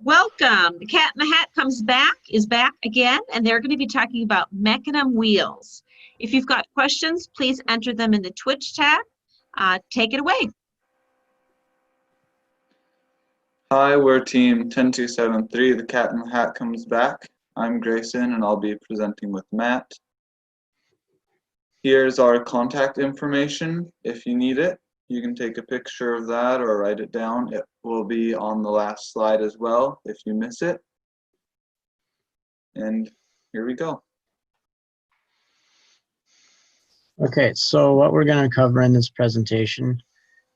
Welcome. The Cat in the Hat is back again, and they're going to be talking about Mecanum Wheels. If you've got questions, please enter them in the Twitch tab. Take it away. Hi, we're team 10273. The Cat in the Hat comes back. I'm Grayson, and I'll be presenting with Matt. Here's our contact information. If you need it, you can take a picture of that or write it down. It will be on the last slide as well if you miss it. And here we go. Okay, so what we're going to cover in this presentation,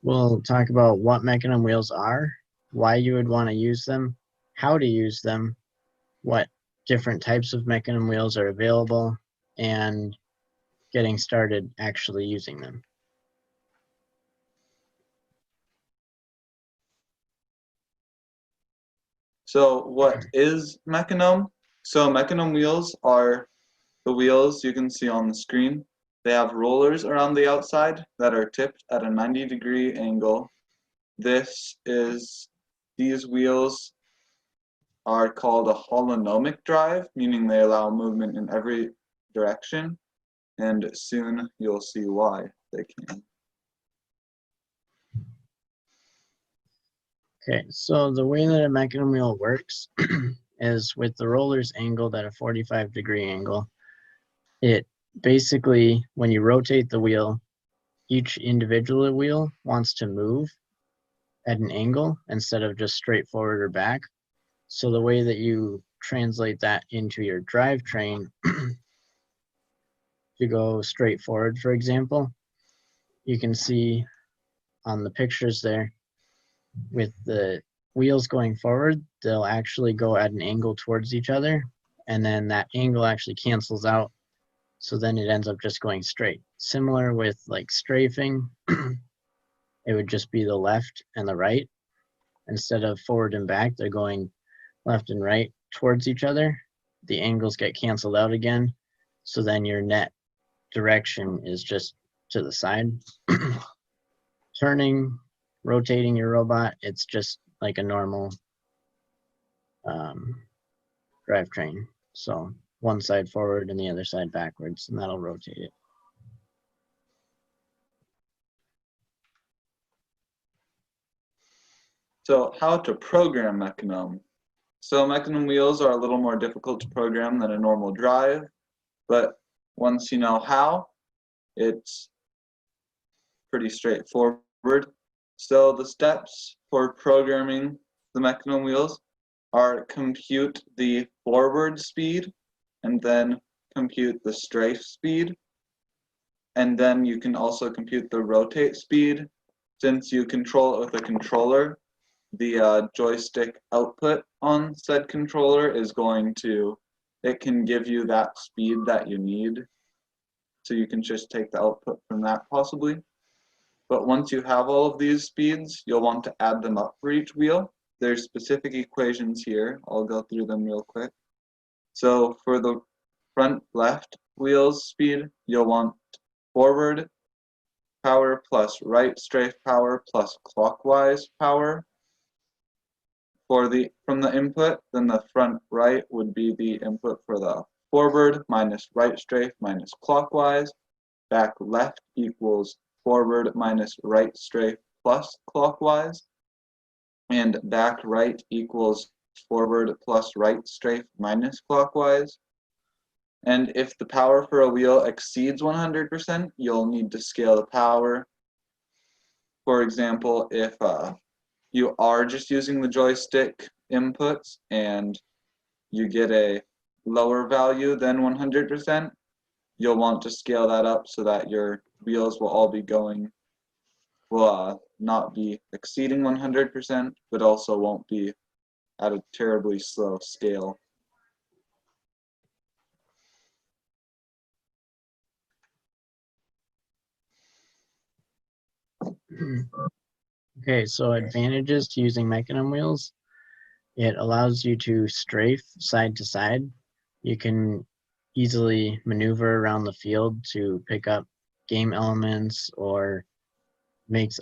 we'll talk about what Mecanum wheels are, why you would want to use them, how to use them, what different types of Mecanum wheels are available, and getting started actually using them. So what is Mecanum? So Mecanum wheels are the wheels you can see on the screen. They have rollers around the outside that are tipped at a 90-degree angle. These wheels are called a holonomic drive, meaning they allow movement in every direction, and soon you'll see why they can. Okay, so the way that a Mecanum wheel works is with the rollers angled at a 45-degree angle. It basically, when you rotate the wheel, each individual wheel wants to move at an angle instead of just straight forward or back. So the way that you translate that into your drivetrain to go straight forward, for example, you can see on the pictures there, with the wheels going forward, they'll actually go at an angle towards each other, and then that angle actually cancels out, so then it ends up just going straight. Similar with like strafing, it would just be the left and the right. Instead of forward and back, they're going left and right towards each other. The angles get canceled out again, so then your net direction is just to the side. Turning, rotating your robot, it's just like a normal drivetrain. So one side forward and the other side backwards, and that'll rotate it. So how to program Mecanum. So Mecanum wheels are a little more difficult to program than a normal drive, but once you know how, it's pretty straightforward. So the steps for programming the Mecanum wheels are compute the forward speed and then compute the strafe speed. And then you can also compute the rotate speed. Since you control it with a controller, the joystick output on said controller is going to, it can give you that speed that you need. So you can just take the output from that possibly. But once you have all of these speeds, you'll want to add them up for each wheel. There's specific equations here. I'll go through them real quick. So for the front left wheel's speed, you'll want forward power plus right strafe power plus clockwise power. From the input, then the front right would be the input for the forward minus right strafe minus clockwise. Back left equals forward minus right strafe plus clockwise. And back right equals forward plus right strafe minus clockwise. And if the power for a wheel exceeds 100%, you'll need to scale the power. For example, if you are just using the joystick inputs and you get a lower value than 100%, you'll want to scale that up so that your wheels will all be going, will not be exceeding 100%, but also won't be at a terribly slow scale. Okay, so advantages to using Mecanum wheels. It allows you to strafe side to side. You can easily maneuver around the field to pick up game elements, or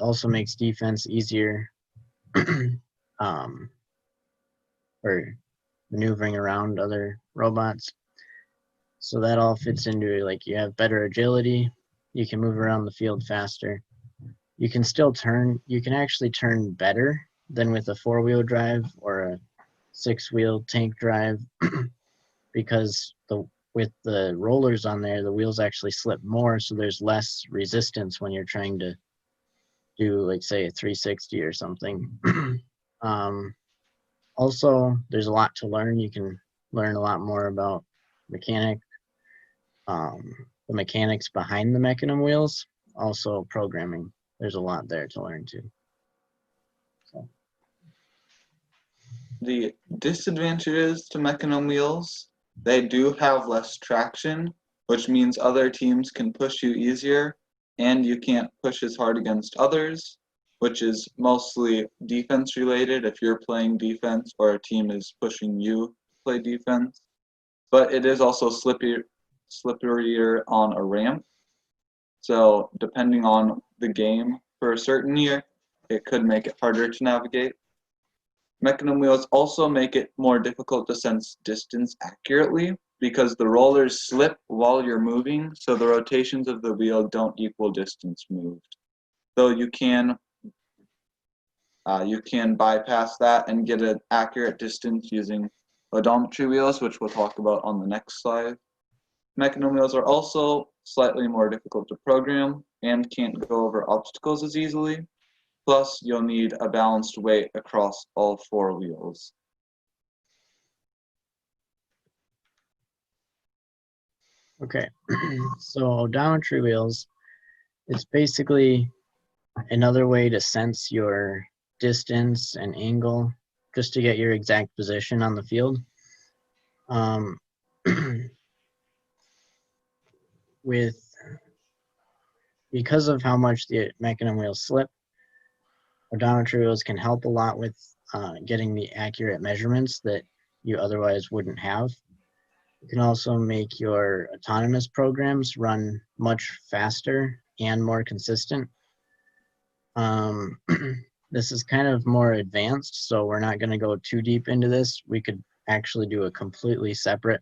also makes defense easier. or maneuvering around other robots. So that all fits into, like, you have better agility, you can move around the field faster. You can still turn, you can actually turn better than with a 4-wheel drive or a 6-wheel tank drive because with the rollers on there, the wheels actually slip more, so there's less resistance when you're trying to do, like, say, a 360 or something. Also, there's a lot to learn. You can learn a lot more about the mechanics behind the Mecanum wheels, also programming. There's a lot there to learn too. So. The disadvantages to Mecanum wheels, they do have less traction, which means other teams can push you easier, and you can't push as hard against others, which is mostly defense related if you're playing defense or a team is pushing you to play defense. But it is also slipperier on a ramp. So depending on the game for a certain year, it could make it harder to navigate. Mecanum wheels also make it more difficult to sense distance accurately because the rollers slip while you're moving, so the rotations of the wheel don't equal distance moved. Though you can bypass that and get an accurate distance using odometry wheels, which we'll talk about on the next slide. Mecanum wheels are also slightly more difficult to program and can't go over obstacles as easily. Plus, you'll need a balanced weight across all 4 wheels. Okay, so odometry wheels, it's basically another way to sense your distance and angle just to get your exact position on the field. Because of how much the Mecanum wheels slip, odometry wheels can help a lot with getting the accurate measurements that you otherwise wouldn't have. You can also make your autonomous programs run much faster and more consistent. This is kind of more advanced, so we're not going to go too deep into this. We could actually do a completely separate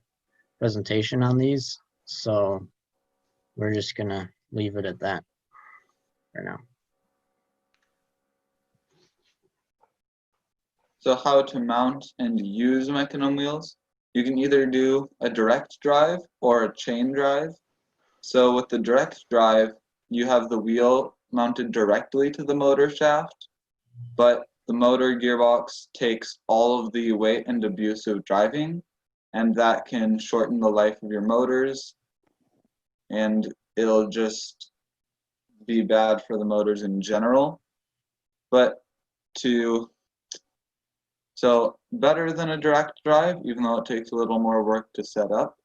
presentation on these, so we're just going to leave it at that for now. So how to mount and use Mecanum wheels? You can either do a direct drive or a chain drive. So with the direct drive, you have the wheel mounted directly to the motor shaft, but the motor gearbox takes all of the weight and abuse of driving, and that can shorten the life of your motors, and it'll just be bad for the motors in general. So better than a direct drive, even though it takes a little more work to set up,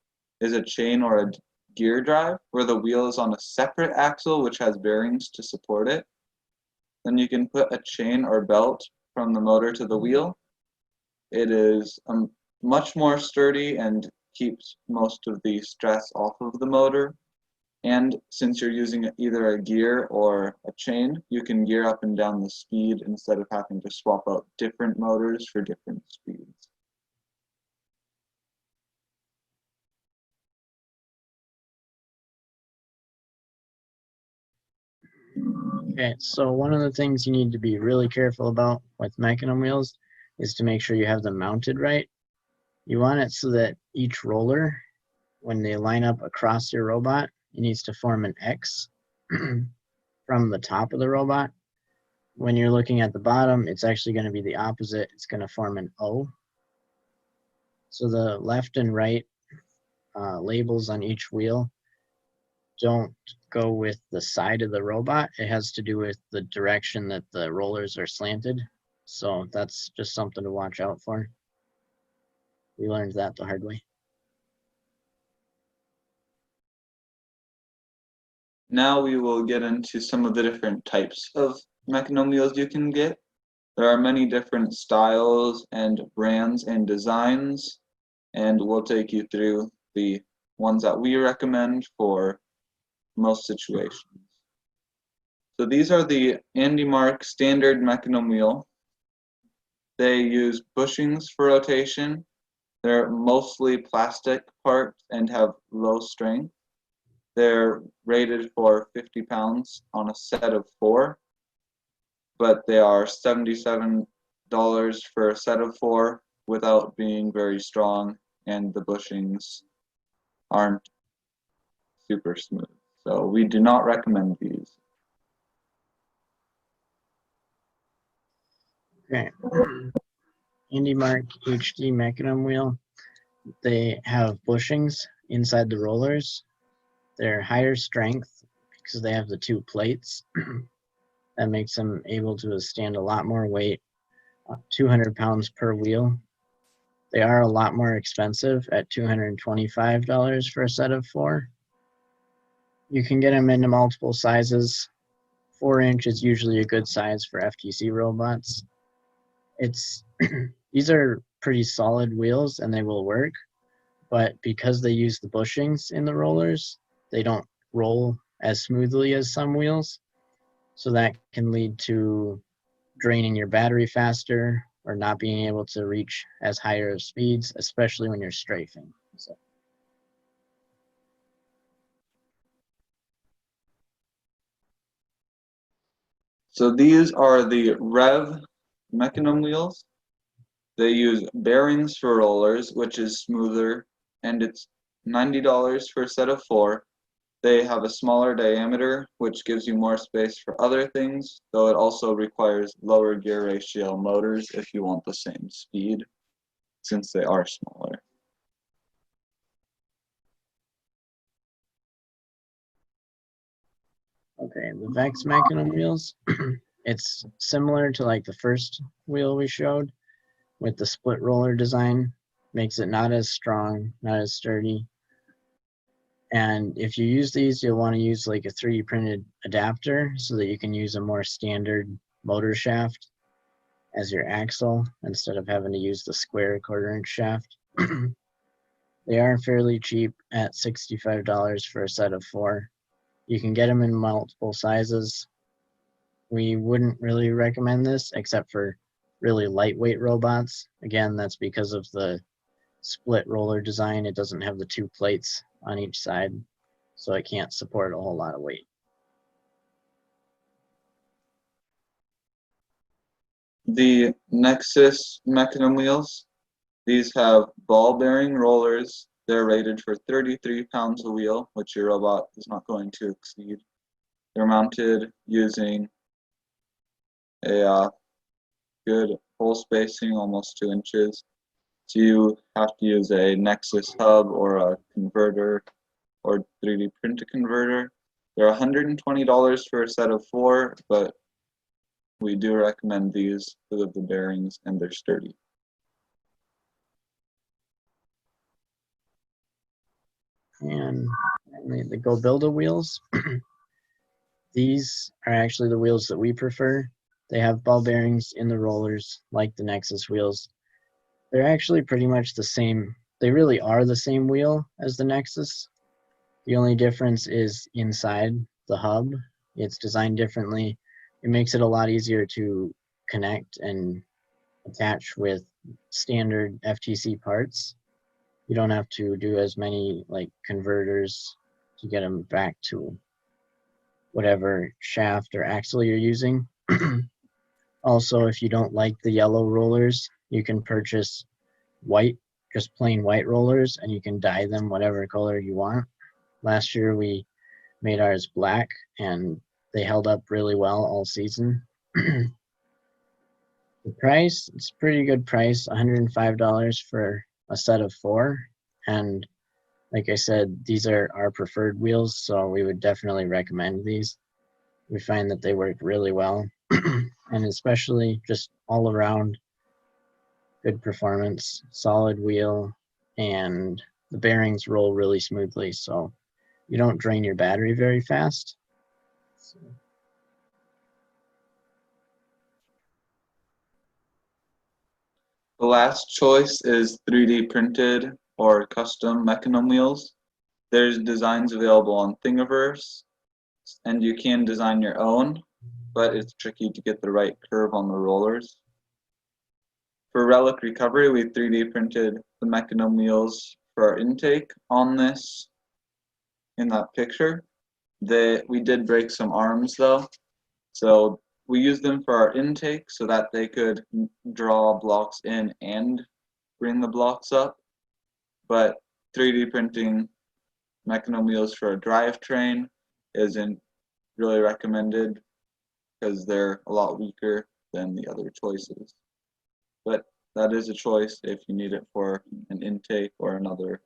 is a chain or a gear drive where the wheel is on a separate axle which has bearings to support it. Then you can put a chain or belt from the motor to the wheel. It is much more sturdy and keeps most of the stress off of the motor. And since you're using either a gear or a chain, you can gear up and down the speed instead of having to swap out different motors for different speeds. Okay, so one of the things you need to be really careful about with Mecanum wheels is to make sure you have them mounted right. You want it so that each roller, when they line up across your robot, it needs to form an X from the top of the robot. When you're looking at the bottom, it's actually going to be the opposite. It's going to form an O. So the left and right labels on each wheel don't go with the side of the robot. It has to do with the direction that the rollers are slanted. So that's just something to watch out for. We learned that the hard way. Now we will get into some of the different types of Mecanum wheels you can get. There are many different styles and brands and designs, and we'll take you through the ones that we recommend for most situations. So these are the AndyMark standard Mecanum wheel. They use bushings for rotation. They're mostly plastic parts and have low strength. They're rated for 50 pounds on a set of 4, but they are $77 for a set of 4 without being very strong, and the bushings aren't super smooth. So we do not recommend these. Okay. AndyMark HD Mecanum Wheel. They have bushings inside the rollers. They're higher strength because they have the 2 plates. That makes them able to withstand a lot more weight, 200 pounds per wheel. They are a lot more expensive at $225 for a set of 4. You can get them into multiple sizes. 4-inch is usually a good size for FTC robots. These are pretty solid wheels and they will work, but because they use the bushings in the rollers, they don't roll as smoothly as some wheels. So that can lead to draining your battery faster or not being able to reach as higher of speeds, especially when you're strafing. So these are the Rizw Mecanum wheels. They use bearings for rollers, which is smoother, and it's $90 for a set of 4. They have a smaller diameter, which gives you more space for other things, though it also requires lower gear ratio motors if you want the same speed, since they are smaller. Okay, the Vex Mecanum wheels, it's similar to like the first wheel we showed with the split roller design. Makes it not as strong, not as sturdy. And if you use these, you'll want to use like a 3D printed adapter so that you can use a more standard motor shaft as your axle instead of having to use the square 1/4-inch shaft. They are fairly cheap at $65 for a set of 4. You can get them in multiple sizes. We wouldn't really recommend this except for really lightweight robots. Again, that's because of the split roller design. It doesn't have the 2 plates on each side, so it can't support a whole lot of weight. The Nexus Mecanum wheels, these have ball bearing rollers. They're rated for 33 pounds a wheel, which your robot is not going to exceed. They're mounted using a good hole spacing, almost 2 inches. So you have to use a Nexus hub or a converter or 3D print a converter. They're $120 for a set of 4, but we do recommend these because of the bearings and they're sturdy. And the GoBilda wheels, these are actually the wheels that we prefer. They have ball bearings in the rollers like the Nexus wheels. They're actually pretty much the same. They really are the same wheel as the Nexus. The only difference is inside the hub. It's designed differently. It makes it a lot easier to connect and attach with standard FTC parts. You don't have to do as many like converters to get them back to whatever shaft or axle you're using. Also, if you don't like the yellow rollers, you can purchase white, just plain white rollers, and you can dye them whatever color you want. Last year we made ours black and they held up really well all season. The price, it's a pretty good price, $105 for a set of 4. And like I said, these are our preferred wheels, so we would definitely recommend these. We find that they work really well, and especially just all around good performance, solid wheel, and the bearings roll really smoothly, so you don't drain your battery very fast. The last choice is 3D printed or custom Mecanum wheels. There's designs available on Thingiverse, and you can design your own, but it's tricky to get the right curve on the rollers. For relic recovery, we 3D printed the Mecanum wheels for our intake on this in that picture. We did break some arms though, so we used them for our intake so that they could draw blocks in and bring the blocks up. But 3D printing Mecanum wheels for a drivetrain isn't really recommended because they're a lot weaker than the other choices. But that is a choice if you need it for an intake or another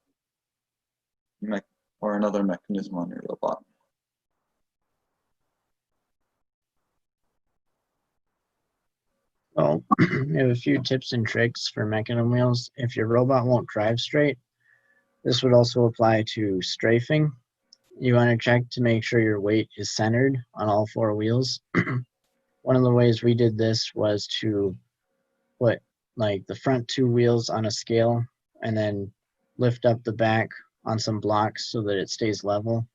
mechanism on your robot. So we have a few tips and tricks for Mecanum wheels. If your robot won't drive straight, this would also apply to strafing. You want to check to make sure your weight is centered on all 4 wheels. One of the ways we did this was to put like the front 2 wheels on a scale and then lift up the back on some blocks so that it stays level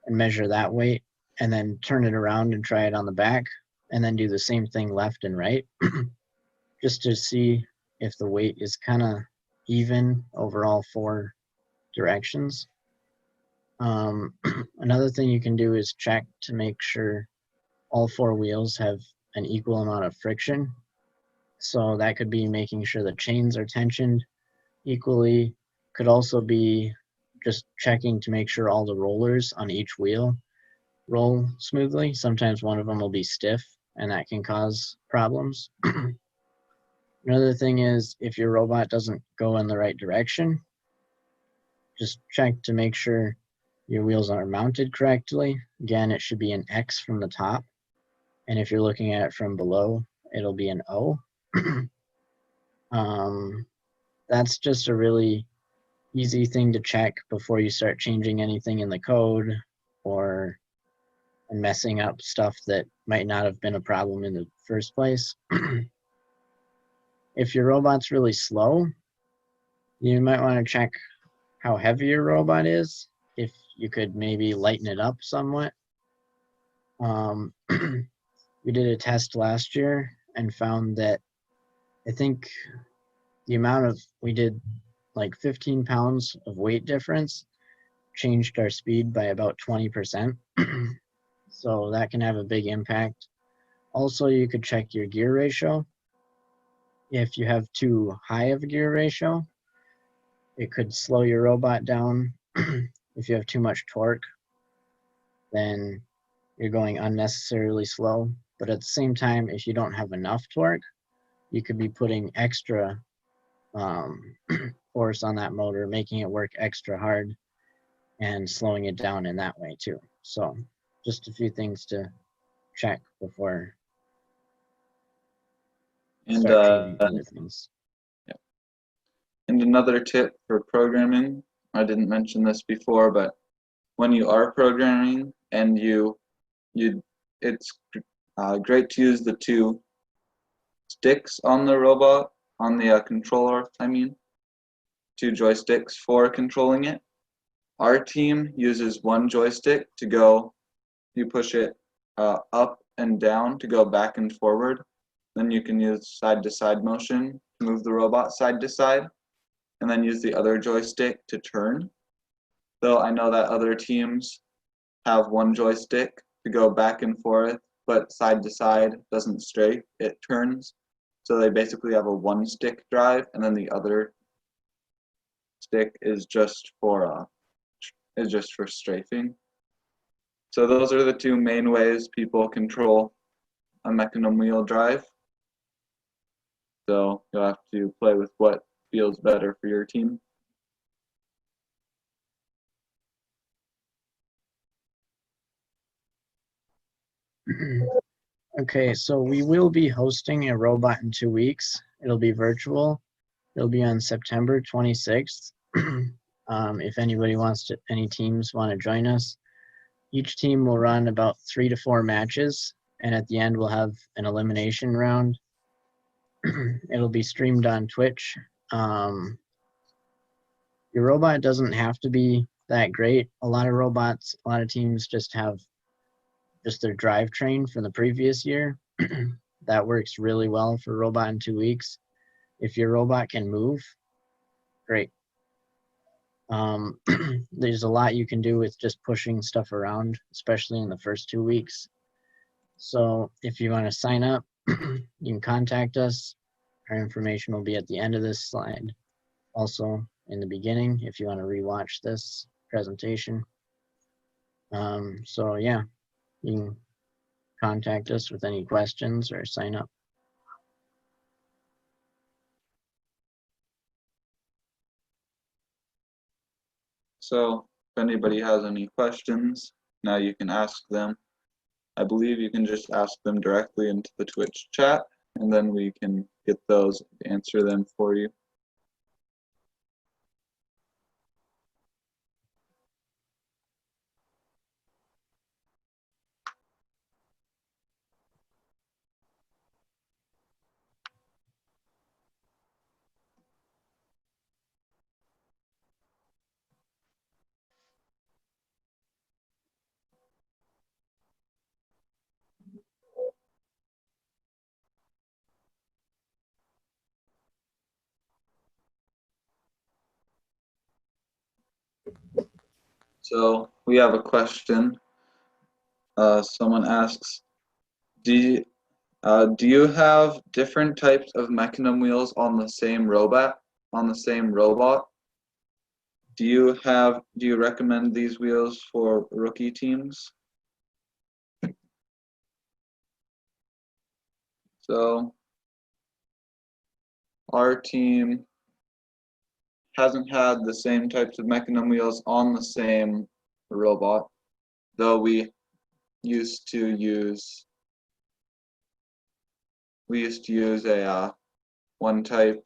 and measure that weight, and then turn it around and try it on the back, and then do the same thing left and right just to see if the weight is kind of even over all 4 directions. Another thing you can do is check to make sure all 4 wheels have an equal amount of friction. So that could be making sure the chains are tensioned equally. Could also be just checking to make sure all the rollers on each wheel roll smoothly. Sometimes one of them will be stiff and that can cause problems. Another thing is if your robot doesn't go in the right direction, just check to make sure your wheels are mounted correctly. Again, it should be an X from the top. And if you're looking at it from below, it'll be an O. That's just a really easy thing to check before you start changing anything in the code or messing up stuff that might not have been a problem in the first place. If your robot's really slow, you might want to check how heavy your robot is. If you could maybe lighten it up somewhat. We did a test last year and found that I think the amount of, we did like 15 pounds of weight difference changed our speed by about 20%. So that can have a big impact. Also, you could check your gear ratio. If you have too high of a gear ratio, it could slow your robot down. If you have too much torque, then you're going unnecessarily slow. But at the same time, if you don't have enough torque, you could be putting extra force on that motor, making it work extra hard and slowing it down in that way too. So just a few things to check before start changing other things. Yeah. And another tip for programming, I didn't mention this before, but when you are programming and it's great to use the 2 sticks on the robot, on the controller, 2 joysticks for controlling it. Our team uses 1 joystick to go, you push it up and down to go back and forward. Then you can use side-to-side motion to move the robot side to side, and then use the other joystick to turn. So I know that other teams have 1 joystick to go back and forth, but side to side doesn't stray, it turns. So they basically have a 1-stick drive, and then the other stick is just for strafing. So those are the 2 main ways people control a Mecanum wheel drive. So you'll have to play with what feels better for your team. Okay, so we will be hosting a robot in 2 weeks. It'll be virtual. It'll be on September 26th. If anybody any teams want to join us, each team will run about 3 to 4 matches, and at the end we'll have an elimination round. It'll be streamed on Twitch. Your robot doesn't have to be that great. A lot of teams just have their drivetrain from the previous year. That works really well for robot in 2 weeks. If your robot can move, great. There's a lot you can do with just pushing stuff around, especially in the first 2 weeks. So if you want to sign up, you can contact us. Our information will be at the end of this slide, also in the beginning if you want to rewatch this presentation. So yeah, you can contact us with any questions or sign up. So if anybody has any questions, now you can ask them. I believe you can just ask them directly into the Twitch chat, and then we can get those, answer them for you. So we have a question. Someone asks, do you have different types of Mecanum wheels on the same robot? Do you recommend these wheels for rookie teams? So our team hasn't had the same types of Mecanum wheels on the same robot, though we used to use a one type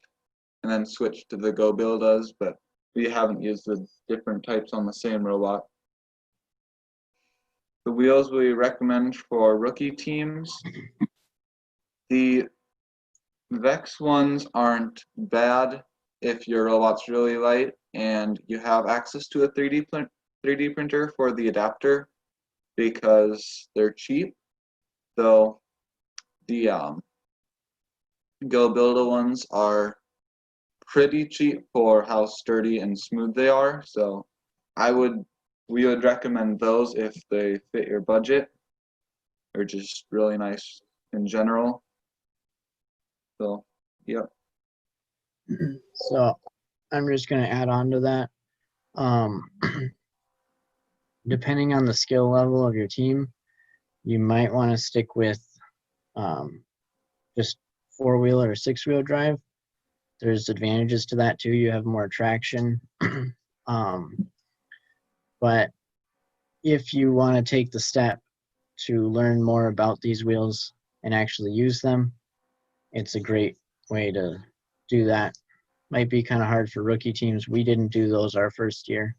and then switch to the GoBildas, but we haven't used the different types on the same robot. The wheels we recommend for rookie teams, the Vex ones aren't bad if your robot's really light and you have access to a 3D printer for the adapter, because they're cheap, though the GoBilda ones are pretty cheap for how sturdy and smooth they are. So we would recommend those if they fit your budget. They're just really nice in general. So, yeah. So I'm just going to add on to that. Depending on the skill level of your team, you might want to stick with just 4-wheel or 6-wheel drive. There's advantages to that too. You have more traction. But if you want to take the step to learn more about these wheels and actually use them, it's a great way to do that. Might be kind of hard for rookie teams. We didn't do those our first year.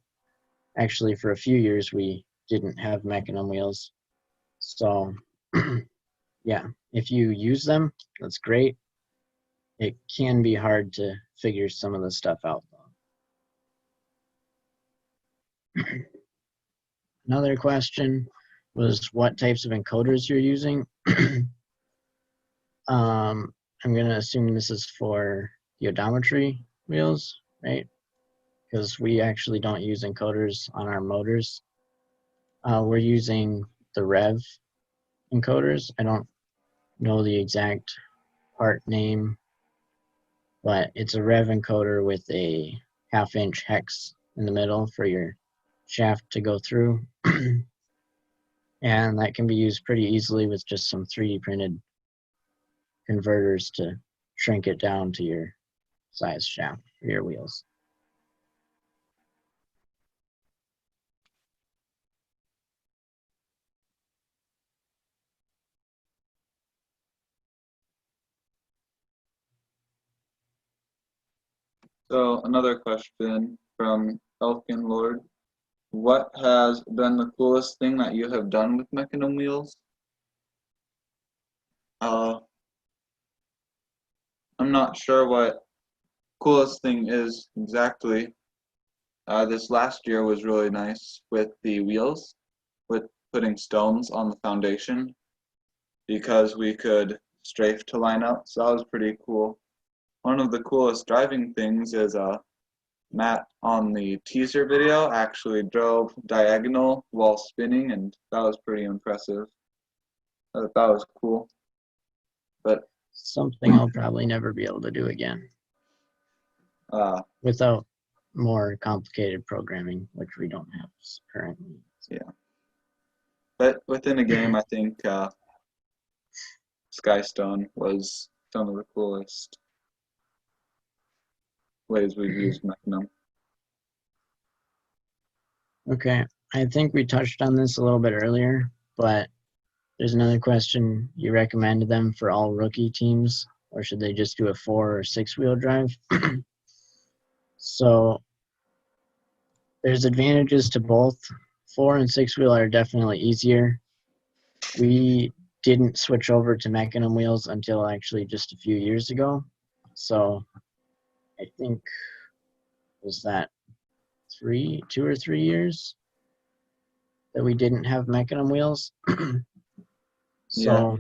Actually, for a few years, we didn't have Mecanum wheels. So, yeah, if you use them, that's great. It can be hard to figure some of the stuff out, though. Another question was what types of encoders you're using. I'm going to assume this is for the odometry wheels, right? Because we actually don't use encoders on our motors. We're using the Rizw encoders. I don't know the exact part name, but it's a Rizw encoder with a 1/2-inch hex in the middle for your shaft to go through. And that can be used pretty easily with just some 3D printed converters to shrink it down to your size shaft for your wheels. So another question from Elkin Lord. What has been the coolest thing that you have done with Mecanum wheels? I'm not sure what coolest thing is exactly. This last year was really nice with the wheels, with putting stones on the foundation, because we could strafe to line up, so that was pretty cool. one of the coolest driving things is Matt on the teaser video actually drove diagonal while spinning, and that was pretty impressive. That was cool. But Something I'll probably never be able to do again without more complicated programming, which we don't have currently. Yeah. But within a game, I think Skystone was some of the coolest ways we've used Mecanum. Okay, I think we touched on this a little bit earlier, but there's another question. You recommended them for all rookie teams, or should they just do a 4- or 6-wheel drive? So there's advantages to both. 4- and 6-wheel are definitely easier. We didn't switch over to Mecanum wheels until actually just a few years ago. So I think, was that 2 or 3 years that we didn't have Mecanum wheels? So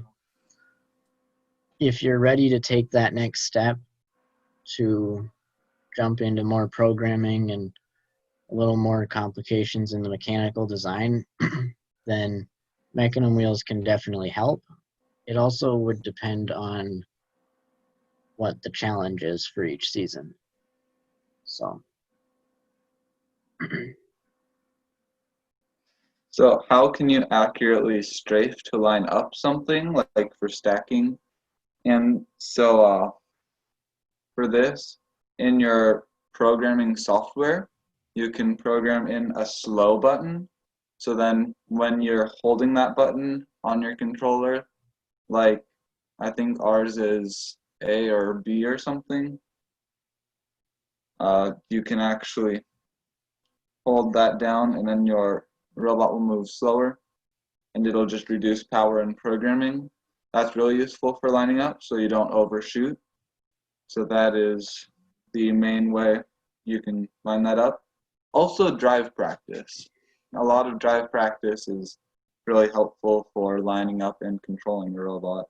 if you're ready to take that next step to jump into more programming and a little more complications in the mechanical design, then Mecanum wheels can definitely help. It also would depend on what the challenge is for each season. So. So how can you accurately strafe to line up something, like for stacking? And so for this, in your programming software, you can program in a slow button. So then when you're holding that button on your controller, like I think ours is A or B or something, you can actually hold that down and then your robot will move slower and it'll just reduce power in programming. That's really useful for lining up so you don't overshoot. So that is the main way you can line that up. Also drive practice. A lot of drive practice is really helpful for lining up and controlling the robot.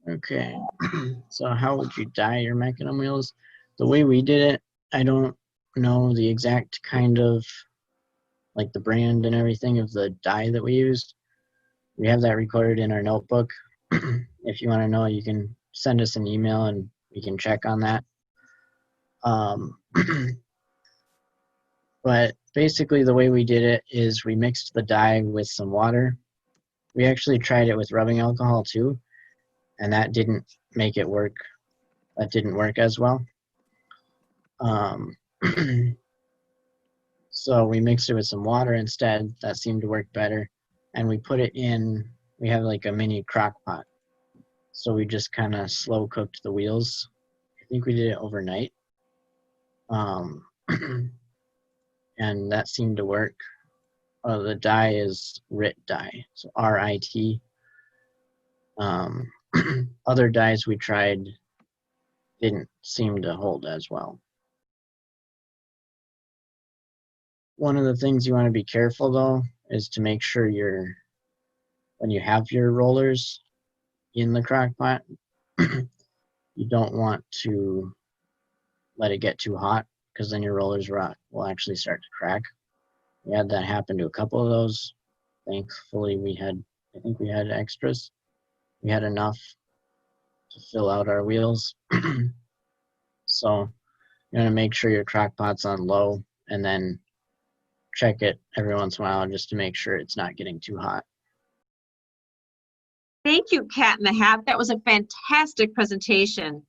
Okay, so how would you dye your Mecanum wheels? The way we did it, I don't know the exact kind of, like the brand and everything of the dye that we used. We have that recorded in our notebook. If you want to know, you can send us an email and we can check on that. But basically the way we did it is we mixed the dye with some water. We actually tried it with rubbing alcohol too, and that didn't make it work. That didn't work as well. So we mixed it with some water instead. That seemed to work better. And we put it in, we have like a mini crock pot. So we just kind of slow cooked the wheels. I think we did it overnight. And that seemed to work. The dye is RIT dye, so R-I-T. Other dyes we tried didn't seem to hold as well. One of the things you want to be careful though is to make sure when you have your rollers in the crock pot, you don't want to let it get too hot because then your rollers will actually start to crack. We had that happen to a couple of those. Thankfully I think we had extras. We had enough to fill out our wheels. So you want to make sure your crock pot's on low and then check it every once in a while just to make sure it's not getting too hot. Thank you, Cat in the Hat. That was a fantastic presentation.